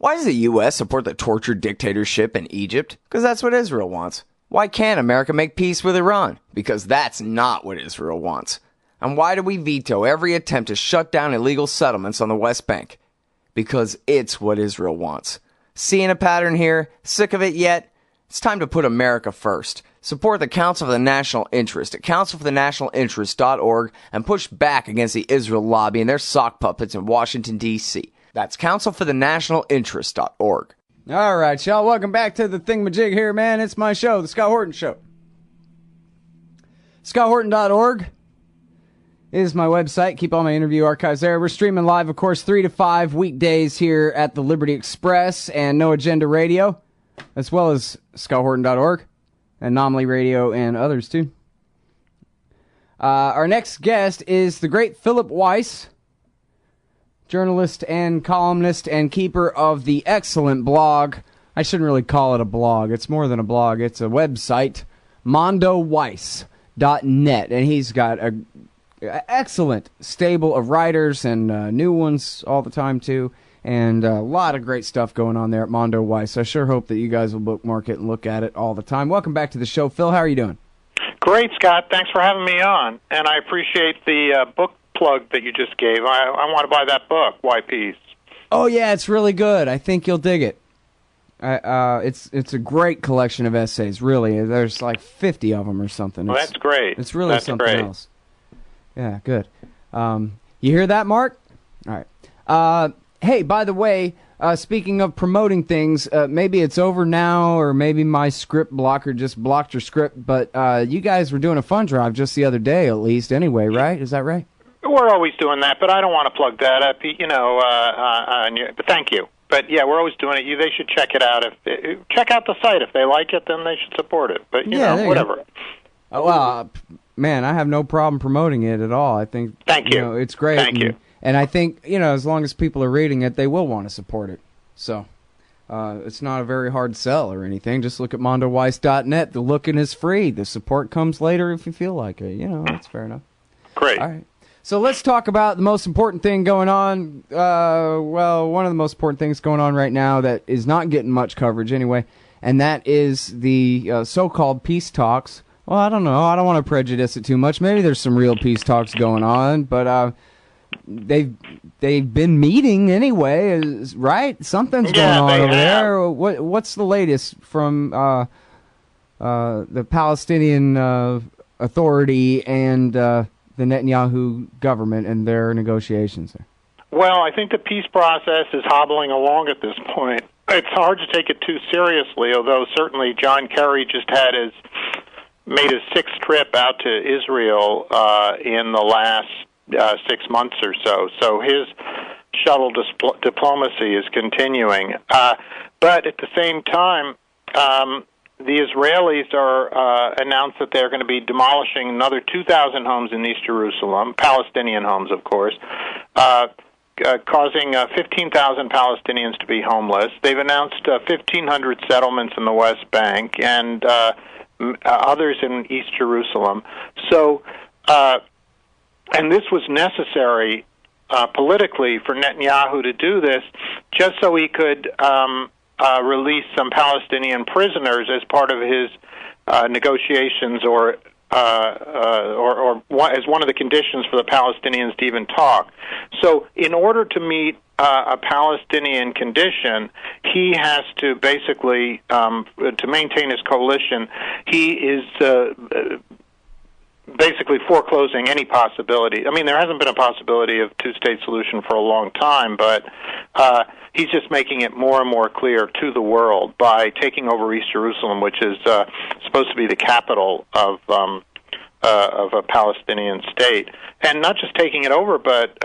Why does the U.S. support the tortured dictatorship in Egypt? Because that's what Israel wants. Why can't America make peace with Iran? Because that's not what Israel wants. And why do we veto every attempt to shut down illegal settlements on the West Bank? Because it's what Israel wants. Seeing a pattern here? Sick of it yet? It's time to put America first. Support the Council for the National Interest at councilforthenationalinterest.org and push back against the Israel lobby and their sock puppets in Washington, D.C. That's councilforthenationalinterest.org. All right, y'all. Welcome back to the thingamajig here, man. It's my show, The Scott Horton Show. ScottHorton.org is my website. Keep all my interview archives there. We're streaming live, of course, 3 to 5 weekdays here at the Liberty Express and No Agenda Radio, as well as ScottHorton.org and Anomaly Radio and others, too. Our next guest is the great Philip Weiss, journalist and columnist and keeper of the excellent blog. I shouldn't really call it a blog. It's more than a blog. It's a website, Mondoweiss.net. And he's got an excellent stable of writers and new ones all the time, too. And a lot of great stuff going on there at Mondoweiss. I sure hope that you guys will bookmark it and look at it all the time. Welcome back to the show. Phil, how are you doing? Great, Scott. Thanks for having me on. And I appreciate the book plug that you just gave. I want to buy that book, Why Peace? Oh, yeah, it's really good. I think you'll dig it. It's a great collection of essays, really. There's like 50 of them or something. Well, that's great. It's really something else. Yeah, good. You hear that, Mark? All right. Hey, by the way, speaking of promoting things, maybe it's over now, or maybe my script blocker just blocked your script, but you guys were doing a fund drive just the other day, at least, anyway, right? Is that right? We're always doing that, but I don't want to plug that up, but thank you. But, yeah, we're always doing it. They should check it out. Check out the site. If they like it, then they should support it. But, whatever. Well, man, I have no problem promoting it at all. I think Thank you. It's great. Thank you. And I think, as long as people are reading it, they will want to support it. So it's not a very hard sell or anything. Just look at mondoweiss.net. The looking is free. The support comes later if you feel like it. That's fair enough. Great. All right. So let's talk about the most important thing going on. One of the most important things going on right now that is not getting much coverage anyway, and that is the so-called peace talks. Well, I don't know. I don't want to prejudice it too much. Maybe there's some real peace talks going on, but they've been meeting anyway, right? Something's going on over there. What's the latest from the Palestinian Authority and the Netanyahu government and their negotiations there? Well, I think the peace process is hobbling along at this point. It's hard to take it too seriously, although certainly John Kerry just made his 6th trip out to Israel in the last 6 months or so. So his shuttle diplomacy is continuing. But at the same time, the Israelis announced that they're going to be demolishing another 2,000 homes in East Jerusalem, Palestinian homes, of course, causing 15,000 Palestinians to be homeless. They've announced 1,500 settlements in the West Bank and others in East Jerusalem. So, and this was necessary politically for Netanyahu to do this, just so he could release some Palestinian prisoners as part of his negotiations, or as one of the conditions for the Palestinians to even talk. So, in order to meet a Palestinian condition, he has to basically, to maintain his coalition, he is basically foreclosing any possibility. I mean, there hasn't been a possibility of two-state solution for a long time, but he's just making it more and more clear to the world by taking over East Jerusalem, which is supposed to be the capital of a Palestinian state, and not just taking it over, but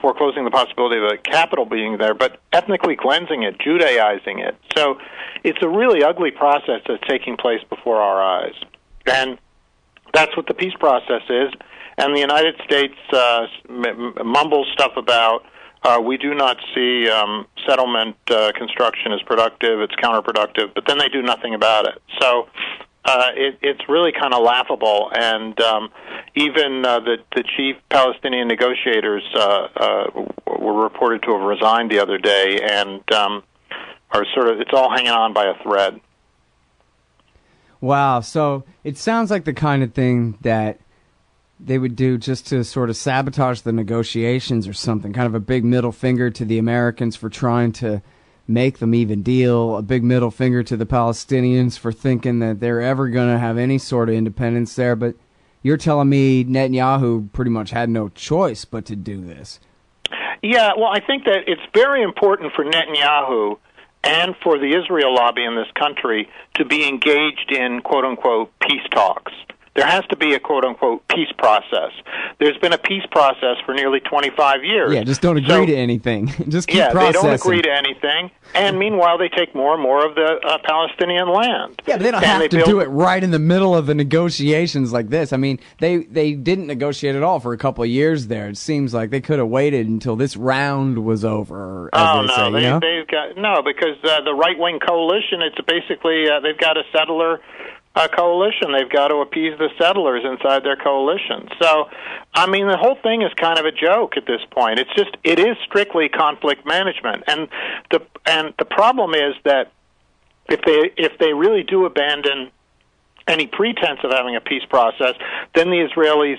foreclosing the possibility of the capital being there, but ethnically cleansing it, Judaizing it. So it's a really ugly process that's taking place before our eyes, and that's what the peace process is. And the United States mumbles stuff about we do not see settlement construction as productive, it's counterproductive, but then they do nothing about it. So it's really kind of laughable, and even the chief Palestinian negotiators were reported to have resigned the other day, and are sort of, it's all hanging on by a thread. Wow, so it sounds like the kind of thing that they would do just to sort of sabotage the negotiations or something, kind of a big middle finger to the Americans for trying to make them even deal, a big middle finger to the Palestinians for thinking that they're ever going to have any sort of independence there. But you're telling me Netanyahu pretty much had no choice but to do this. Yeah, well, I think that it's very important for Netanyahu and for the Israel lobby in this country to be engaged in, quote-unquote, peace talks. There has to be a, quote-unquote, peace process. There's been a peace process for nearly 25 years. Yeah, just don't agree to anything. Just keep processing. Yeah, they don't agree to anything, and meanwhile they take more and more of the Palestinian land. Yeah, but they don't have to do it right in the middle of the negotiations like this. I mean, they didn't negotiate at all for a couple of years there. It seems like they could have waited until this round was over, they've got, no, because the right-wing coalition, it's basically, they've got a settler coalition. They've got to appease the settlers inside their coalition. So, I mean, the whole thing is kind of a joke at this point. It is strictly conflict management, and the problem is that if they really do abandon any pretense of having a peace process, then the Israelis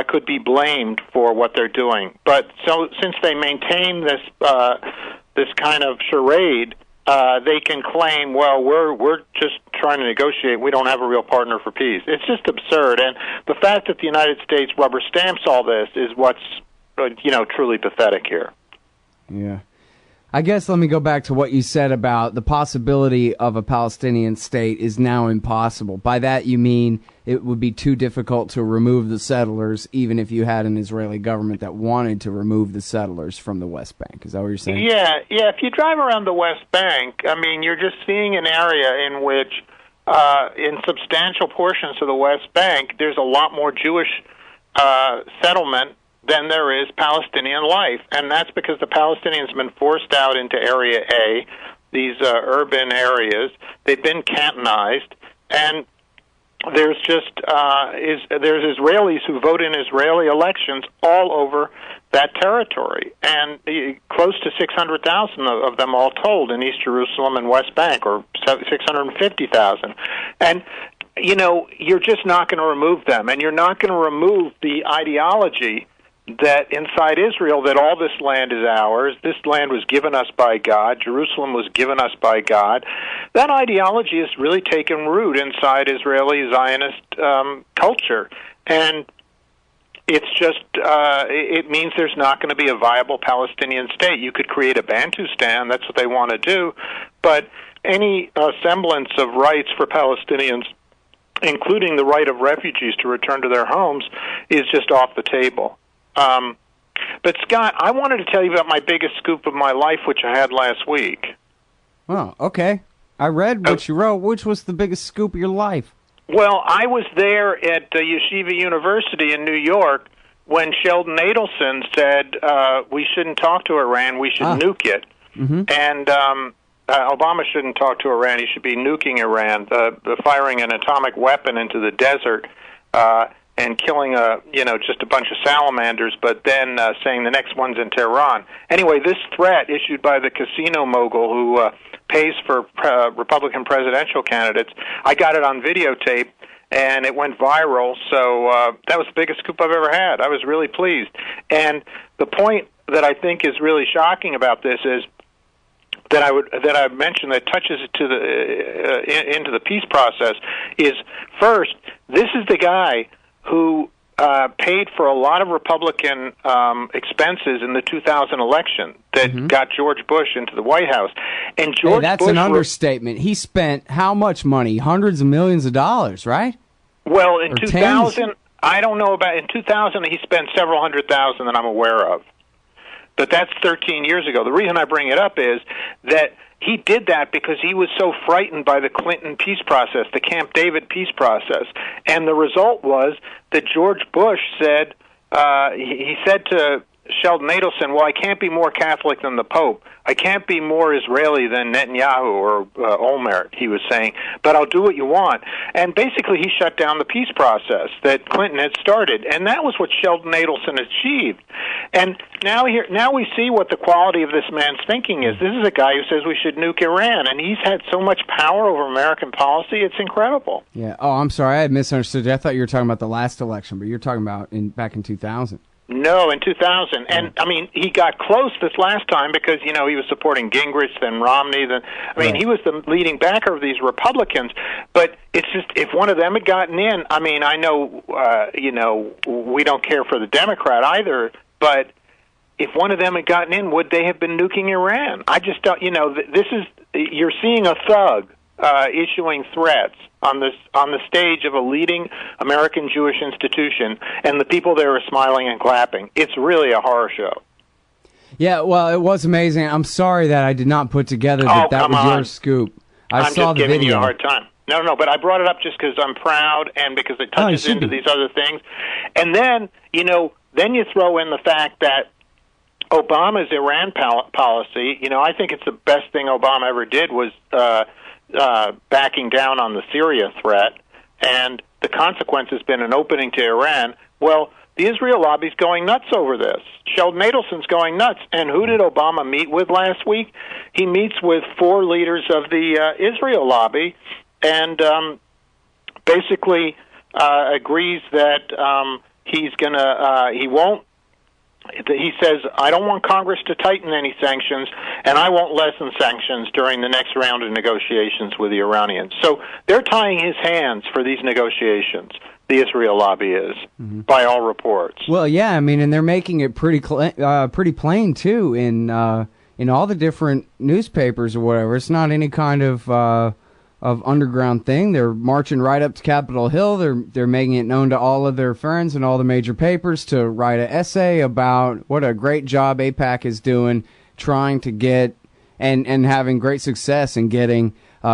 could be blamed for what they're doing. But so since they maintain this kind of charade, they can claim, well, we're just trying to negotiate. We don't have a real partner for peace. It's just absurd. And the fact that the United States rubber stamps all this is what's, truly pathetic here. Yeah. I guess let me go back to what you said about the possibility of a Palestinian state is now impossible. By that you mean it would be too difficult to remove the settlers, even if you had an Israeli government that wanted to remove the settlers from the West Bank. Is that what you're saying? Yeah. If you drive around the West Bank, I mean, you're just seeing an area in which, in substantial portions of the West Bank, there's a lot more Jewish settlement than there is Palestinian life. And that's because the Palestinians have been forced out into Area A, these urban areas. They've been cantonized, and there's just there's Israelis who vote in Israeli elections all over that territory, and close to 600,000 of them all told in East Jerusalem and West Bank, or 650,000. And you're just not going to remove them, and you're not going to remove the ideology that inside Israel that all this land is ours, this land was given us by God, Jerusalem was given us by God. That ideology has really taken root inside Israeli Zionist culture, and it's just, it means there's not going to be a viable Palestinian state. You could create a Bantustan, that's what they want to do, but any semblance of rights for Palestinians, including the right of refugees to return to their homes, is just off the table. But Scott, I wanted to tell you about my biggest scoop of my life, which I had last week. Oh, okay. I read what you wrote. Which was the biggest scoop of your life? Well, I was there at Yeshiva University in New York when Sheldon Adelson said we shouldn't talk to Iran, we should nuke it. Mm-hmm. And Obama shouldn't talk to Iran, he should be nuking Iran, firing an atomic weapon into the desert, and killing just a bunch of salamanders, but then saying the next one's in Tehran. Anyway, this threat issued by the casino mogul who pays for Republican presidential candidates, I got it on videotape, and it went viral, so that was the biggest scoop I've ever had. I was really pleased. And the point that I think is really shocking about this is that I mentioned that touches to into the peace process is, first, this is the guy who paid for a lot of Republican expenses in the 2000 election that got George Bush into the White House. And George that's Bush an understatement. He spent how much money? Hundreds of millions of dollars, right? Well, in Or 2000, tens? I don't know about. In 2000, he spent several $100,000 that I'm aware of. But that's 13 years ago. The reason I bring it up is that he did that because he was so frightened by the Clinton peace process, the Camp David peace process. And the result was that George Bush said, he said to Sheldon Adelson, well, I can't be more Catholic than the Pope. I can't be more Israeli than Netanyahu or Olmert, he was saying, but I'll do what you want. And basically he shut down the peace process that Clinton had started, and that was what Sheldon Adelson achieved. And now we see what the quality of this man's thinking is. This is a guy who says we should nuke Iran, and he's had so much power over American policy, it's incredible. Yeah. Oh, I'm sorry, I had misunderstood you. I thought you were talking about the last election, but you're talking about back in 2000. No, in 2000. And, I mean, he got close this last time because, he was supporting Gingrich, then Romney. He was the leading backer of these Republicans. But it's just, if one of them had gotten in, I mean, I know, we don't care for the Democrat either, but if one of them had gotten in, would they have been nuking Iran? I just don't, you're seeing a thug issuing threats on the stage of a leading American Jewish institution, and the people there are smiling and clapping. It's really a horror show. Yeah, well, it was amazing. I'm sorry that I did not put together that was your scoop. I'm just giving you a hard time. No, but I brought it up just because I'm proud and because it touches into these other things. And then, then you throw in the fact that Obama's Iran policy, I think it's the best thing Obama ever did was backing down on the Syria threat, and the consequence has been an opening to Iran. Well, the Israel lobby's going nuts over this. Sheldon Adelson's going nuts. And who did Obama meet with last week? He meets with 4 leaders of the Israel lobby and basically agrees that he says, I don't want Congress to tighten any sanctions, and I won't lessen sanctions during the next round of negotiations with the Iranians. So they're tying his hands for these negotiations, the Israel lobby is, by all reports. Well, yeah, I mean, and they're making it pretty plain, too, in all the different newspapers or whatever. It's not any kind of underground thing. They're marching right up to Capitol Hill. They're making it known to all of their friends and all the major papers to write an essay about what a great job AIPAC is doing, trying to get and having great success in getting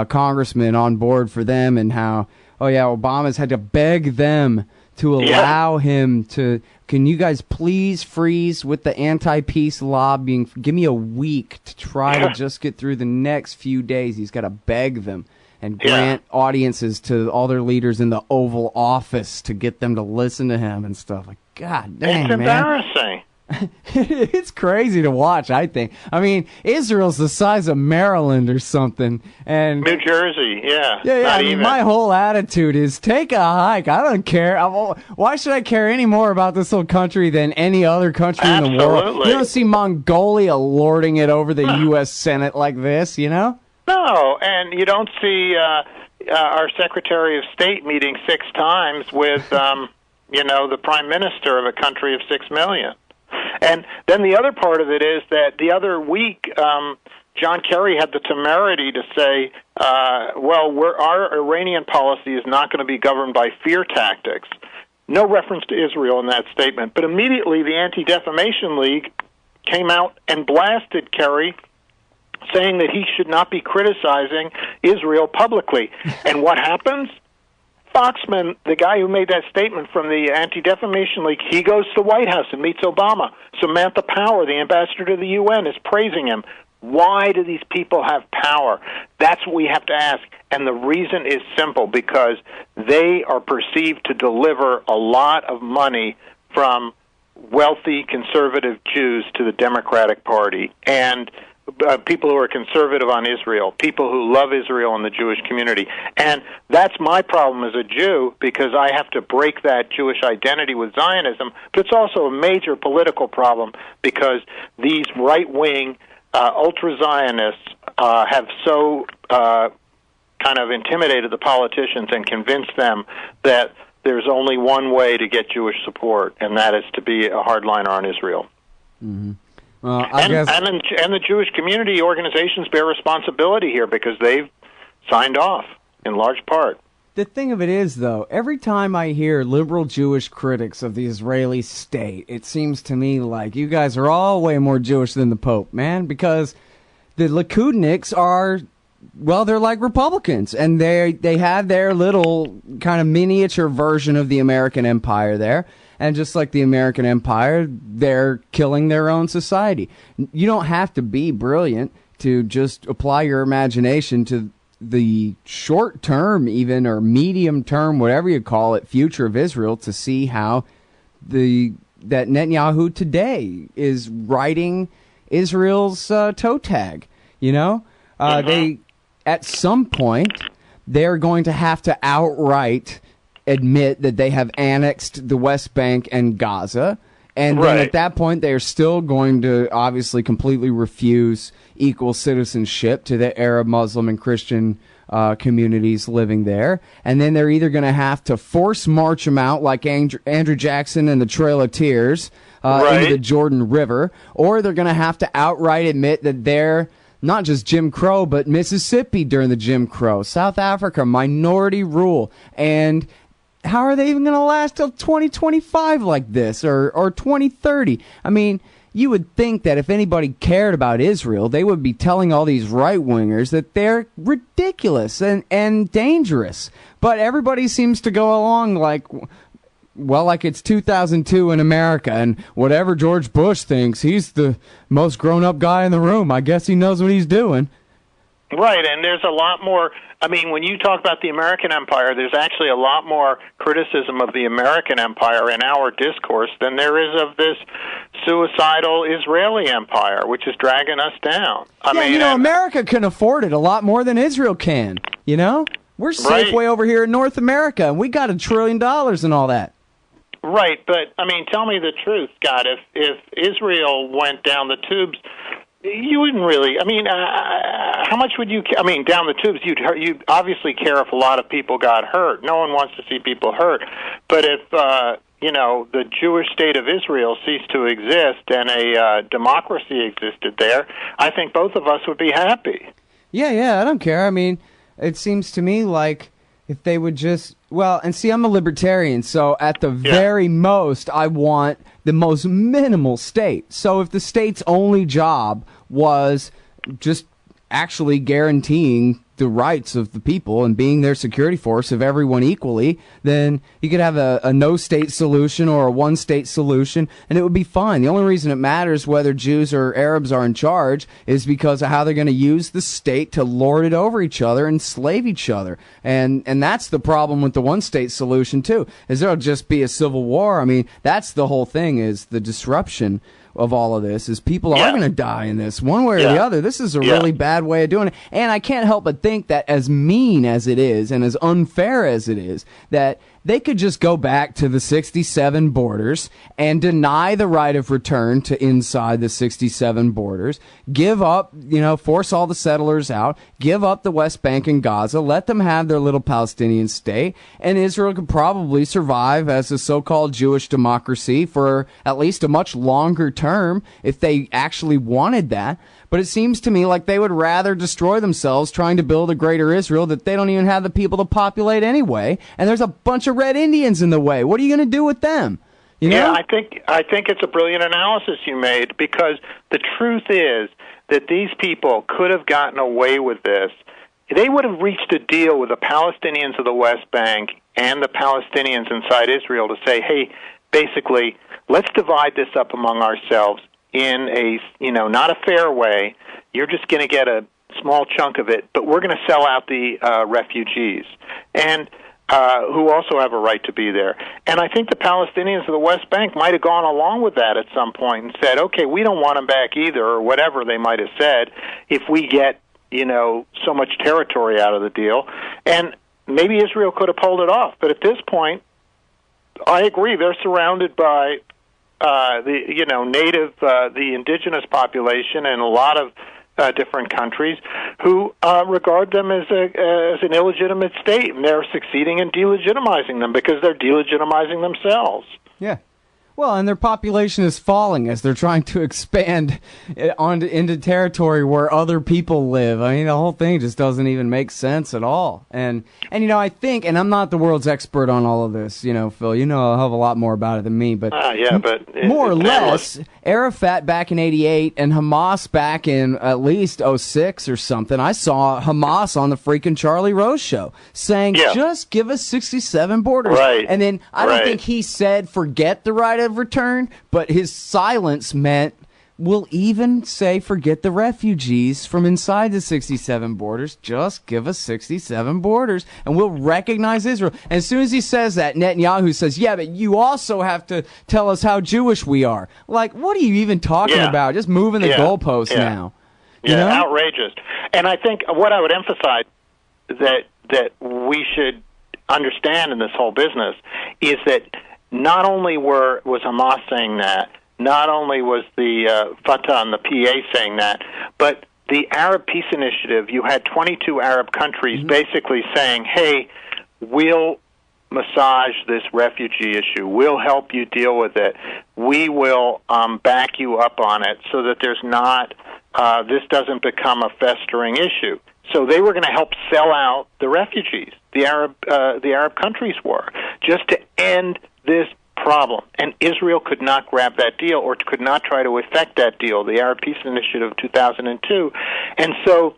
congressmen on board for them, and how, Obama's had to beg them to allow him to, can you guys please freeze with the anti-peace lobbying? Give me a week to try to just get through the next few days. He's got to beg them and grant audiences to all their leaders in the Oval Office to get them to listen to him and stuff. Like, God dang, it's embarrassing. It's crazy to watch, I think. I mean, Israel's the size of Maryland or something. And New Jersey, yeah. I mean, my whole attitude is take a hike. I don't care. Why should I care any more about this little country than any other country in the world? You don't see Mongolia lording it over the U.S. Senate like this, No, and you don't see our Secretary of State meeting 6 times with, the Prime Minister of a country of 6 million. And then the other part of it is that the other week, John Kerry had the temerity to say, our Iranian policy is not going to be governed by fear tactics. No reference to Israel in that statement. But immediately the Anti-Defamation League came out and blasted Kerry, saying that he should not be criticizing Israel publicly. And what happens? Foxman, the guy who made that statement from the Anti-Defamation League, he goes to the White House and meets Obama. Samantha Power, the ambassador to the UN, is praising him. Why do these people have power? That's what we have to ask. And the reason is simple, because they are perceived to deliver a lot of money from wealthy conservative Jews to the Democratic Party. And people who are conservative on Israel, people who love Israel and the Jewish community. And that's my problem as a Jew, because I have to break that Jewish identity with Zionism. But it's also a major political problem, because these right-wing ultra-Zionists have so kind of intimidated the politicians and convinced them that there's only one way to get Jewish support, and that is to be a hardliner on Israel. Mm-hmm. And the Jewish community organizations bear responsibility here, because they've signed off in large part. The thing of it is, though, every time I hear liberal Jewish critics of the Israeli state, it seems to me like you guys are all way more Jewish than the Pope, man, because the Likudniks are, well, they're like Republicans, and they have their little kind of miniature version of the American empire there. And just like the American empire, they're killing their own society. You don't have to be brilliant to just apply your imagination to the short term, even, or medium term, whatever you call it, future of Israel, to see how that Netanyahu today is riding Israel's toe tag. You know, they at some point they're going to have to outright admit that they have annexed the West Bank and Gaza. And then at that point, they're still going to obviously completely refuse equal citizenship to the Arab, Muslim, and Christian communities living there. And then they're either going to have to force march them out like Andrew Jackson and the Trail of Tears into the Jordan River, or they're going to have to outright admit that they're not just Jim Crow, but Mississippi during the Jim Crow, South Africa, minority rule. And how are they even going to last till 2025 like this, or 2030? I mean, you would think that if anybody cared about Israel, they would be telling all these right-wingers that they're ridiculous and dangerous. But everybody seems to go along like it's 2002 in America, and whatever George Bush thinks, he's the most grown-up guy in the room. I guess he knows what he's doing. Right, and there's a lot more. I mean, when you talk about the American empire, there's actually a lot more criticism of the American empire in our discourse than there is of this suicidal Israeli empire, which is dragging us down. I mean, America can afford it a lot more than Israel can. You know, we're safe way over here in North America, and we got $1 trillion and all that. Right, but I mean, tell me the truth, Scott. If Israel went down the tubes, you wouldn't really. I mean, how much would you? I mean, down the tubes, you'd obviously care if a lot of people got hurt. No one wants to see people hurt. But if the Jewish state of Israel ceased to exist and a democracy existed there, I think both of us would be happy. Yeah, I don't care. I mean, it seems to me like if they would just, and see, I'm a libertarian, so at the very most, I want the most minimal state. So if the state's only job was just actually guaranteeing the rights of the people and being their security force of everyone equally, then you could have a no-state solution or a one-state solution, and it would be fine. The only reason it matters whether Jews or Arabs are in charge is because of how they're going to use the state to lord it over each other and slave each other. And that's the problem with the one-state solution, too, is there'll just be a civil war. I mean, that's the whole thing, is the disruption of all of this, is people are going to die in this one way or the other. This is a really bad way of doing it. And I can't help but think that as mean as it is and as unfair as it is, that they could just go back to the 67 borders and deny the right of return to inside the 67 borders, give up, force all the settlers out, give up the West Bank and Gaza, let them have their little Palestinian state, and Israel could probably survive as a so-called Jewish democracy for at least a much longer term if they actually wanted that. But it seems to me like they would rather destroy themselves trying to build a greater Israel that they don't even have the people to populate anyway. And there's a bunch of red Indians in the way. What are you going to do with them? Yeah, I think it's a brilliant analysis you made, because the truth is that these people could have gotten away with this. They would have reached a deal with the Palestinians of the West Bank and the Palestinians inside Israel to say, hey, basically, let's divide this up among ourselves in a, not a fair way. You're just going to get a small chunk of it, but we're going to sell out the refugees, and who also have a right to be there. And I think the Palestinians of the West Bank might have gone along with that at some point and said, okay, we don't want them back either, or whatever they might have said, if we get, so much territory out of the deal. And maybe Israel could have pulled it off. But at this point, I agree, they're surrounded by the indigenous population in a lot of different countries who regard them as an illegitimate state, and they're succeeding in delegitimizing them because they're delegitimizing themselves. Yeah. Well, and their population is falling as they're trying to expand into territory where other people live. I mean, the whole thing just doesn't even make sense at all. And I think, and I'm not the world's expert on all of this, Phil, you know a hell of a lot more about it than me, but more or less, Arafat back in 88 and Hamas back in at least 06 or something, I saw Hamas on the freaking Charlie Rose show saying, just give us 67 borders. Right. And then I don't think he said forget the right of return, but his silence meant we'll even say forget the refugees from inside the 67 borders. Just give us 67 borders, and we'll recognize Israel. And as soon as he says that, Netanyahu says, yeah, but you also have to tell us how Jewish we are. Like, what are you even talking about? Just moving the goalposts now. Outrageous. And I think what I would emphasize that we should understand in this whole business is that not only was Hamas saying that, not only was the Fatah and the PA saying that, but the Arab Peace Initiative, you had 22 Arab countries basically saying, hey, we'll massage this refugee issue. We'll help you deal with it. We will back you up on it so that there's not, this doesn't become a festering issue. So they were going to help sell out the refugees. The Arab countries were, just to end this problem. And Israel could not grab that deal or could not try to effect that deal, the Arab Peace Initiative of 2002. And so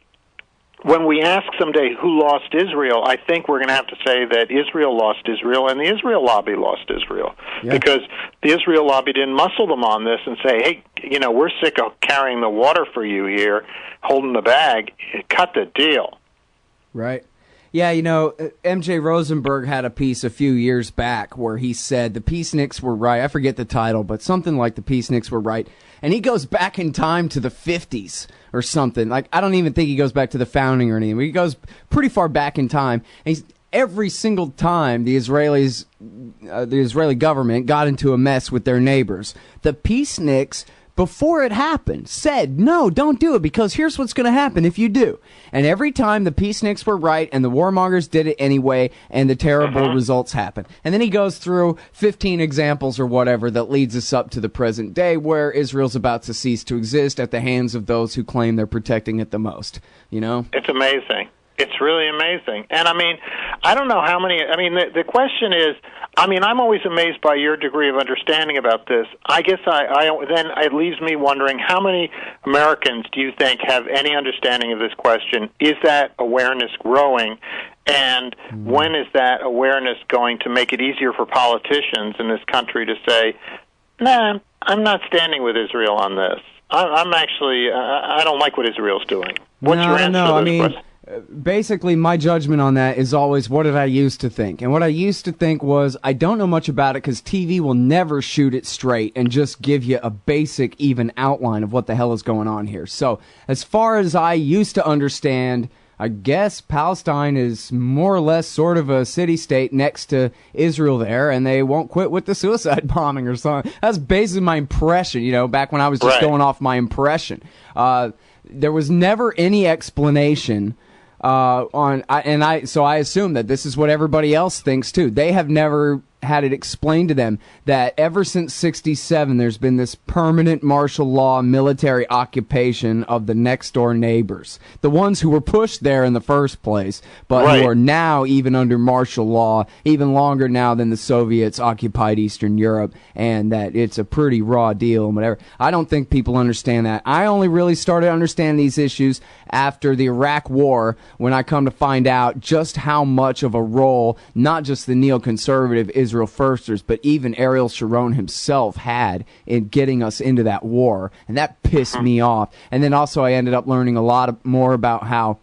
when we ask someday who lost Israel, I think we're going to have to say that Israel lost Israel and the Israel lobby lost Israel. Yeah. Because the Israel lobby didn't muscle them on this and say, hey, we're sick of carrying the water for you here, holding the bag. Cut the deal. Right. Yeah, M.J. Rosenberg had a piece a few years back where he said the peaceniks were right. I forget the title, but something like the peaceniks were right. And he goes back in time to the 50s or something. Like, I don't even think he goes back to the founding or anything. He goes pretty far back in time. And every single time the Israeli government got into a mess with their neighbors, the peaceniks, before it happened, said, no, don't do it, because here's what's going to happen if you do. And every time the peaceniks were right and the warmongers did it anyway, and the terrible results happened. And then he goes through 15 examples or whatever that leads us up to the present day where Israel's about to cease to exist at the hands of those who claim they're protecting it the most. It's amazing. It's really amazing. And, I don't know how many, the question is, I'm always amazed by your degree of understanding about this. I guess then it leaves me wondering how many Americans do you think have any understanding of this question? Is that awareness growing? And when is that awareness going to make it easier for politicians in this country to say, nah, I'm not standing with Israel on this. I'm actually, I don't like what Israel's doing. What's your answer to this question? Basically, my judgment on that is always, what did I used to think? And what I used to think was, I don't know much about it because TV will never shoot it straight and just give you a basic, even outline of what the hell is going on here. So, as far as I used to understand, I guess Palestine is more or less sort of a city-state next to Israel there, and they won't quit with the suicide bombing or something. That's basically my impression, back when I was just going off my impression. There was never any explanation so I assume that this is what everybody else thinks too. They have never had it explained to them that ever since 67 there's been this permanent martial law military occupation of the next door neighbors, the ones who were pushed there in the first place, but who are now even under martial law even longer now than the Soviets occupied Eastern Europe, and that it's a pretty raw deal and whatever. I don't think people understand that. I only really started to understand these issues after the Iraq War, when I come to find out just how much of a role not just the neoconservative Israel firsters, but even Ariel Sharon himself had in getting us into that war. And that pissed me off. And then also I ended up learning a lot more about how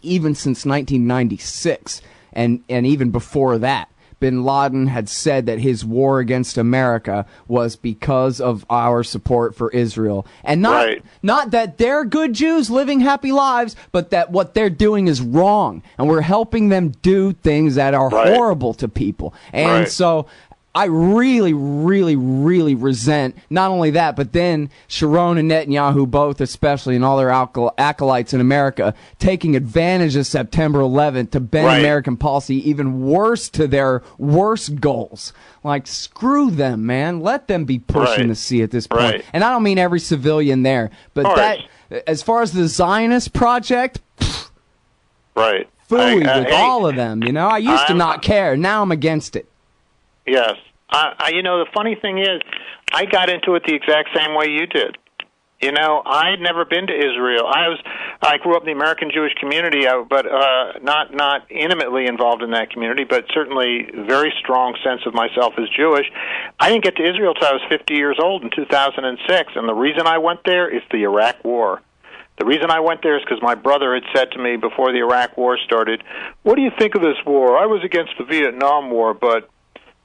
even since 1996 and even before that, bin Laden had said that his war against America was because of our support for Israel. And not that they're good Jews living happy lives, but that what they're doing is wrong. And we're helping them do things that are horrible to people. And so I really, really, really resent not only that, but then Sharon and Netanyahu both, especially, and all their acolytes in America, taking advantage of September 11th to bend American policy even worse to their worst goals. Like, screw them, man. Let them be pushing the sea at this point. And I don't mean every civilian there, but that, as far as the Zionist project, phooey with all of them, you know? I used to not care. Now I'm against it. Yes. The funny thing is, I got into it the exact same way you did. You know, I'd never been to Israel. I grew up in the American Jewish community, but not intimately involved in that community, but certainly very strong sense of myself as Jewish. I didn't get to Israel till I was 50 years old in 2006, and the reason I went there is the Iraq War. The reason I went there is because my brother had said to me before the Iraq War started, "What do you think of this war? I was against the Vietnam War, but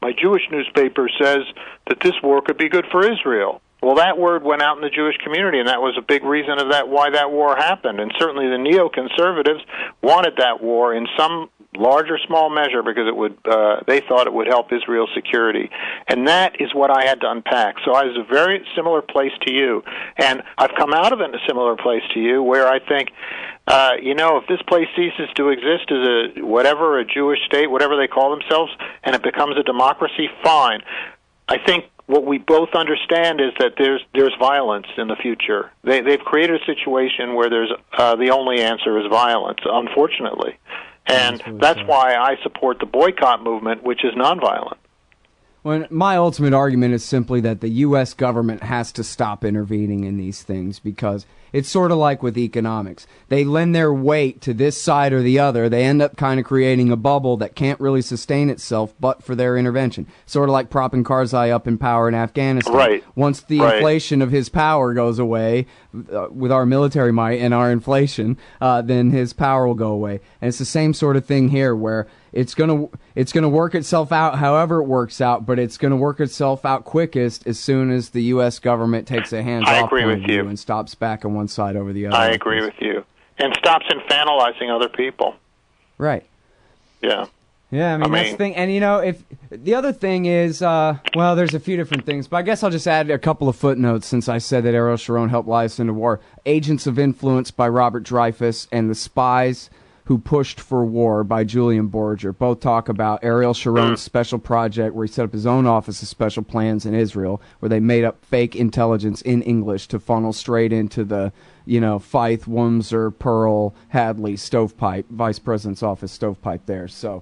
my Jewish newspaper says that this war could be good for Israel." Well, that word went out in the Jewish community, and that was a big reason of that why that war happened. And certainly the neoconservatives wanted that war in some large or small measure because it would they thought it would help Israel's security. And that is what I had to unpack. So I was a very similar place to you. And I've come out of it in a similar place to you where I think, if this place ceases to exist as a Jewish state, whatever they call themselves, and it becomes a democracy, fine. I think what we both understand is that there's violence in the future. They've created a situation where there's the only answer is violence, unfortunately. And that's why I support the boycott movement, which is nonviolent. Well, my ultimate argument is simply that the U.S. government has to stop intervening in these things because it's sort of like with economics. They lend their weight to this side or the other. They end up kind of creating a bubble that can't really sustain itself but for their intervention. Sort of like propping Karzai up in power in Afghanistan. Right. Once the inflation of his power goes away with our military might and our inflation, then his power will go away. And it's the same sort of thing here where it's gonna work itself out however it works out, but it's gonna work itself out quickest as soon as the U.S. government takes a hands-off point of view and stops back on one side over the other. I agree with you, and stops infantilizing other people. Right. Yeah. Yeah, I mean that's the thing, and if the other thing is, there's a few different things, but I guess I'll just add a couple of footnotes since I said that Ariel Sharon helped lie us into war. Agents of Influence by Robert Dreyfuss and The Spies Who Pushed for War by Julian Borger both talk about Ariel Sharon's special project where he set up his own office of special plans in Israel, where they made up fake intelligence in English to funnel straight into the, Feith, Wurmser, Pearl, Hadley stovepipe, vice president's office stovepipe there. So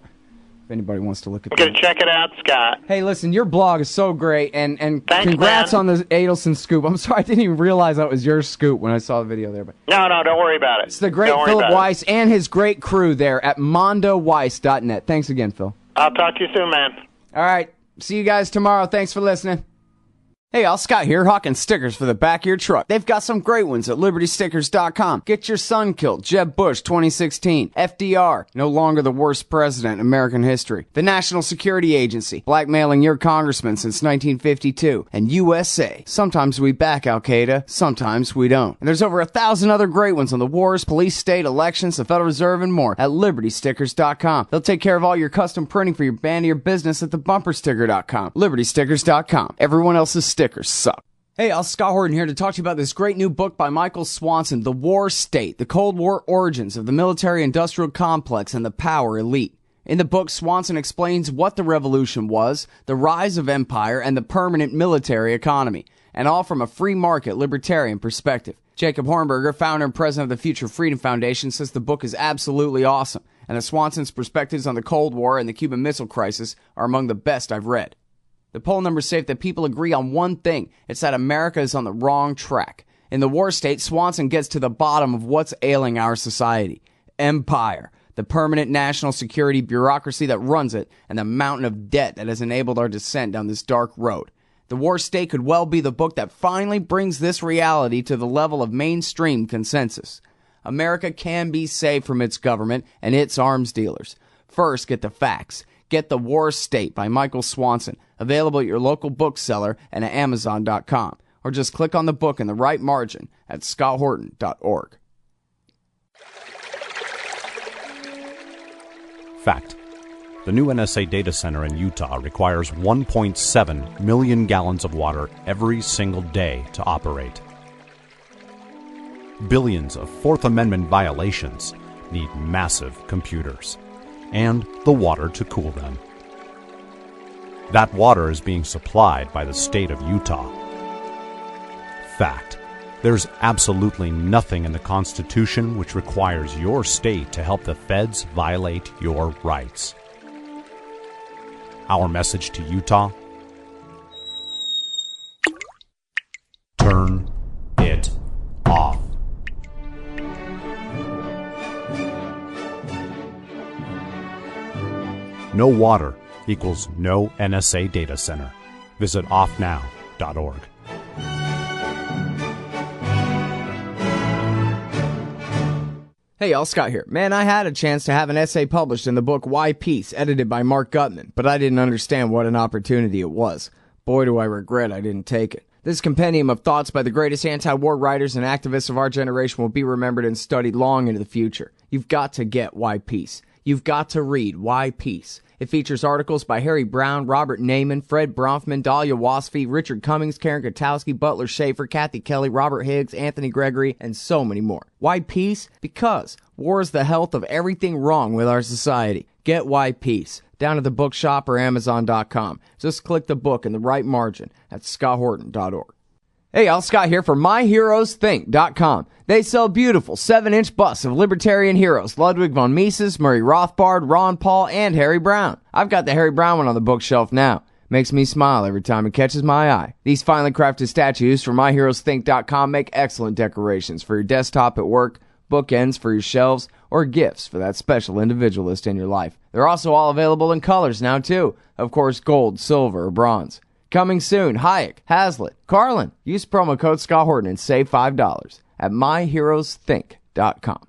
if anybody wants to look at that. I'm going to check it out, Scott. Hey, listen, your blog is so great, and thanks, congrats man. on the Adelson scoop. I'm sorry, I didn't even realize that was your scoop when I saw the video there. But No, don't worry about it. It's the great Philip Weiss and his great crew there at Mondoweiss.net. Thanks again, Phil. I'll talk to you soon, man. All right, see you guys tomorrow. Thanks for listening. Hey, all, Scott here, hawking stickers for the back of your truck. They've got some great ones at LibertyStickers.com. Get your son killed, Jeb Bush 2016. FDR, no longer the worst president in American history. The National Security Agency, blackmailing your congressman since 1952. And USA, sometimes we back Al-Qaeda, sometimes we don't. And there's over 1,000 other great ones on the wars, police, state, elections, the Federal Reserve, and more at LibertyStickers.com. They'll take care of all your custom printing for your band or your business at thebumpersticker.com. LibertyStickers.com. Everyone else's stickers suck. Hey, I'm Scott Horton here to talk to you about this great new book by Michael Swanson, The War State, the Cold War Origins of the Military-Industrial Complex and the Power Elite. In the book, Swanson explains what the revolution was, the rise of empire, and the permanent military economy, and all from a free market libertarian perspective. Jacob Hornberger, founder and president of the Future Freedom Foundation, says the book is absolutely awesome, and that Swanson's perspectives on the Cold War and the Cuban Missile Crisis are among the best I've read. The poll numbers say that people agree on one thing. It's that America is on the wrong track. In The War State, Swanson gets to the bottom of what's ailing our society. Empire, the permanent national security bureaucracy that runs it, and the mountain of debt that has enabled our descent down this dark road. The War State could well be the book that finally brings this reality to the level of mainstream consensus. America can be saved from its government and its arms dealers. First, get the facts. Get The War State by Michael Swanson, available at your local bookseller and at Amazon.com. Or just click on the book in the right margin at scotthorton.org. Fact. The new NSA data center in Utah requires 1.7 million gallons of water every single day to operate. Billions of Fourth Amendment violations need massive computers and the water to cool them. That water is being supplied by the state of Utah. Fact: there's absolutely nothing in the Constitution which requires your state to help the feds violate your rights. Our message to Utah: turn it off. No water equals no NSA data center. Visit offnow.org. Hey y'all, Scott here. Man, I had a chance to have an essay published in the book Why Peace, edited by Mark Gutman, but I didn't understand what an opportunity it was. Boy, do I regret I didn't take it. This compendium of thoughts by the greatest anti-war writers and activists of our generation will be remembered and studied long into the future. You've got to get Why Peace. You've got to read Why Peace. It features articles by Harry Brown, Robert Naiman, Fred Bronfman, Dahlia Wasfy, Richard Cummings, Karen Kotowski, Butler Schaefer, Kathy Kelly, Robert Higgs, Anthony Gregory, and so many more. Why Peace? Because war is the health of everything wrong with our society. Get Why Peace down at the bookshop or Amazon.com. Just click the book in the right margin at scotthorton.org. Hey, y'all, Scott here for MyHeroesThink.com. They sell beautiful 7-inch busts of libertarian heroes, Ludwig von Mises, Murray Rothbard, Ron Paul, and Harry Brown. I've got the Harry Brown one on the bookshelf now. Makes me smile every time it catches my eye. These finely crafted statues from MyHeroesThink.com make excellent decorations for your desktop at work, bookends for your shelves, or gifts for that special individualist in your life. They're also all available in colors now, too. Of course, gold, silver, or bronze. Coming soon, Hayek, Hazlitt, Carlin. Use promo code Scott Horton and save $5 at MyHeroesThink.com.